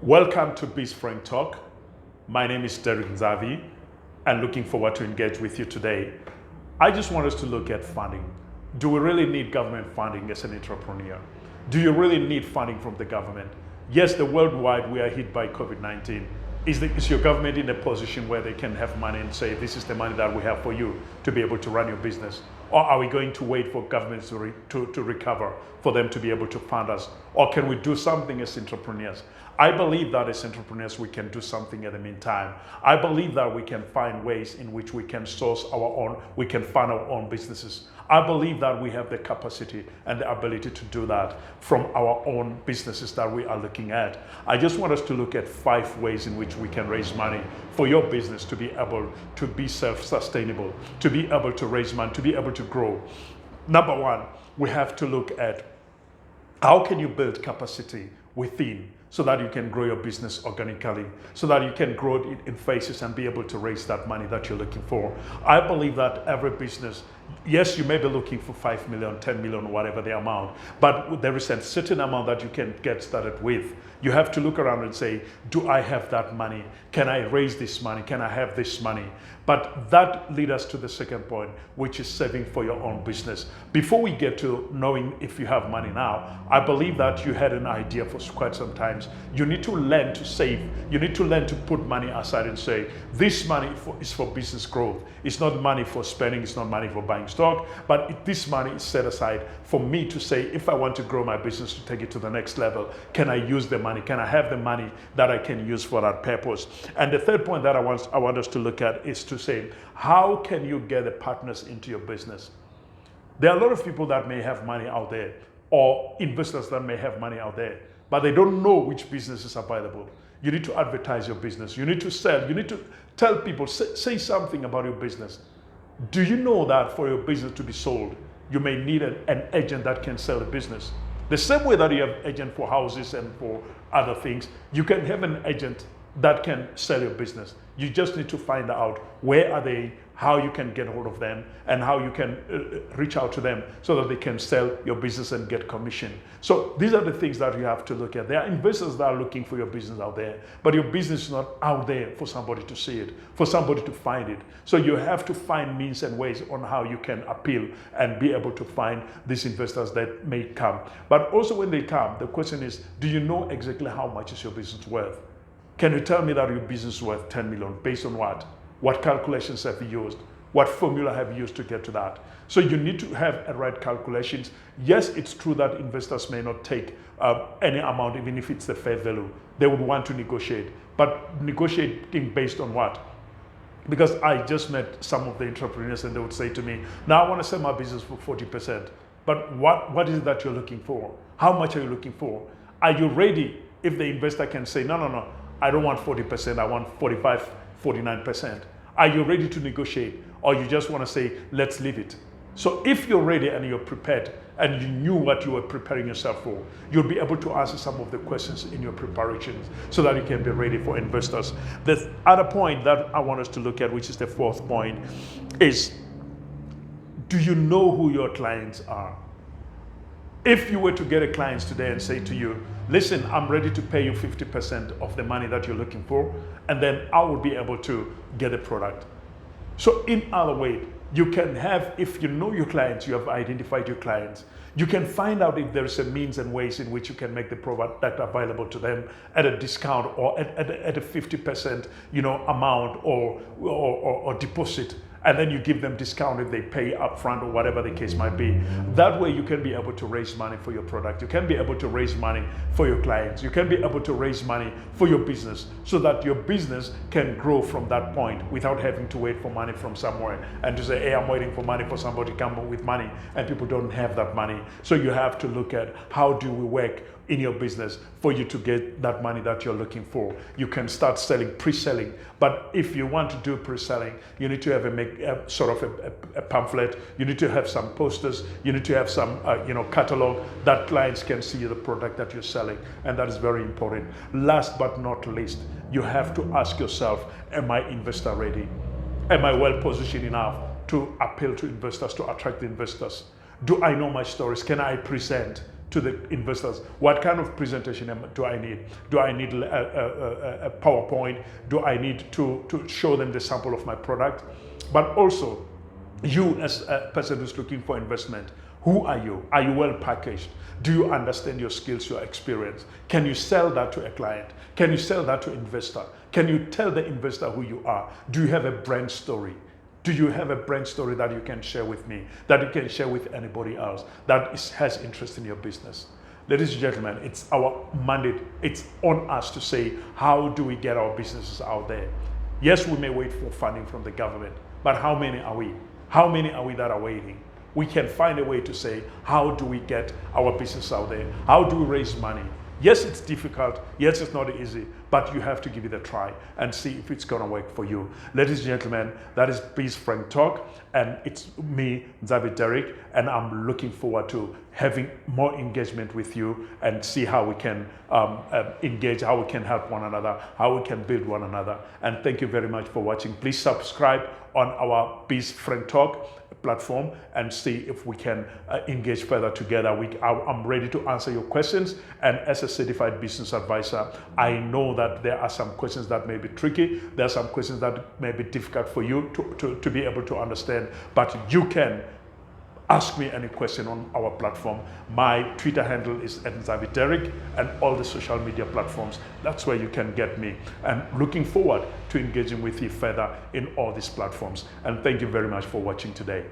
Welcome to BizFrankTalk. My name is Derek Nzavi and looking forward to engage with you today. I just want us to look at funding. Do we really need government funding as an entrepreneur? Do you really need funding from the government? Yes, the worldwide we are hit by COVID-19. Is your government in a position where they can have money and say, this is the money that we have for you to be able to run your business? Or are we going to wait for governments to recover, for them to be able to fund us? Or can we do something as entrepreneurs? I believe that as entrepreneurs, we can do something in the meantime. I believe that we can find ways in which we can source our own, we can fund our own businesses. I believe that we have the capacity and the ability to do that from our own businesses that we are looking at. I just want us to look at 5 ways in which we can raise money for your business to be able to be self-sustainable, to be able to raise money, to be able to grow. Number 1, we have to look at how can you build capacity within so that you can grow your business organically, so that you can grow it in phases and be able to raise that money that you're looking for. I believe that every business, yes, you may be looking for 5 million, 10 million, whatever the amount, but there is a certain amount that you can get started with. You have to look around and say, do I have that money? Can I raise this money? Can I have this money? But that leads us to the second point, which is saving for your own business. Before we get to knowing if you have money now, I believe that you had an idea for quite some time. You need to learn to save. You need to learn to put money aside and say, this money is for business growth. It's not money for spending. It's not money for buying stock, but this money is set aside for me to say, if I want to grow my business to take it to the next level, can I use the money? Can I have the money that I can use for that purpose? And the third point that I want us to look at is to say, how can you get the partners into your business? There are a lot of people that may have money out there, or investors that may have money out there, but they don't know which business is available. You need to advertise your business. You need to sell. You need to tell people, say something about your business. Do you know that for your business to be sold, you may need an agent that can sell the business? The same way that you have agent for houses and for other things, you can have an agent that can sell your business. You just need to find out where are they, how you can get hold of them, and how you can reach out to them so that they can sell your business and get commission. So these are the things that you have to look at. There are investors that are looking for your business out there, but your business is not out there for somebody to see it, for somebody to find it. So you have to find means and ways on how you can appeal and be able to find these investors that may come. But also when they come, the question is, do you know exactly how much is your business worth? Can you tell me that your business is worth 10 million? Based on what? What calculations have you used? What formula have you used to get to that? So you need to have a right calculations. Yes, it's true that investors may not take any amount, even if it's the fair value. They would want to negotiate, but negotiating based on what? Because I just met some of the entrepreneurs and they would say to me, now I want to sell my business for 40%. But what is it that you're looking for? How much are you looking for? Are you ready if the investor can say, no, I don't want 40%, I want 45, 49%. Are you ready to negotiate? Or you just want to say, let's leave it? So if you're ready and you're prepared and you knew what you were preparing yourself for, you'll be able to answer some of the questions in your preparations so that you can be ready for investors. The other point that I want us to look at, which is the 4th point, is do you know who your clients are? If you were to get a client today and say to you, listen, I'm ready to pay you 50% of the money that you're looking for, and then I will be able to get a product. So in other way, you can have, if you know your clients, you have identified your clients, you can find out if there's a means and ways in which you can make the product available to them at a discount or at a 50% amount or deposit. And then you give them discount if they pay upfront or whatever the case might be. That way you can be able to raise money for your product. You can be able to raise money for your clients. You can be able to raise money for your business so that your business can grow from that point without having to wait for money from somewhere and to say, hey, I'm waiting for money for somebody to come with money, and people don't have that money. So you have to look at how do we work in your business for you to get that money that you're looking for. You can start selling, pre-selling. But if you want to do pre-selling, you need to have a pamphlet. You need to have some posters. You need to have some catalog that clients can see the product that you're selling, and that is very important. Last but not least, you have to ask yourself, am I investor ready? Am I well positioned enough to appeal to investors, to attract investors? Do I know my stories? Can I present? to the investors. What kind of presentation do I need? Do I need a PowerPoint? Do I need to show them the sample of my product? But also, you as a person who's looking for investment, who are you? Are you well packaged? Do you understand your skills, your experience? Can you sell that to a client? Can you sell that to an investor? Can you tell the investor who you are? Do you have a brand story? Do you have a brand story that you can share with me, that you can share with anybody else that has interest in your business? Ladies and gentlemen, it's our mandate. It's on us to say, how do we get our businesses out there? Yes, we may wait for funding from the government, but how many are we? How many are we that are waiting? We can find a way to say, how do we get our business out there? How do we raise money? Yes, it's difficult. Yes, it's not easy, but you have to give it a try and see if it's going to work for you. Ladies and gentlemen, that is BizFrankTalk, and it's me, Xavier Derrick, and I'm looking forward to having more engagement with you and see how we can engage, how we can help one another, how we can build one another. And thank you very much for watching. Please subscribe on our BizFrankTalk platform and see if we can engage further together. I'm ready to answer your questions, and as a certified business advisor, I know that there are some questions that may be tricky. There are some questions that may be difficult for you to be able to understand, but you can ask me any question on our platform. My Twitter handle is @XavierDerrick, and all the social media platforms, that's where you can get me. And looking forward to engaging with you further in all these platforms. And thank you very much for watching today.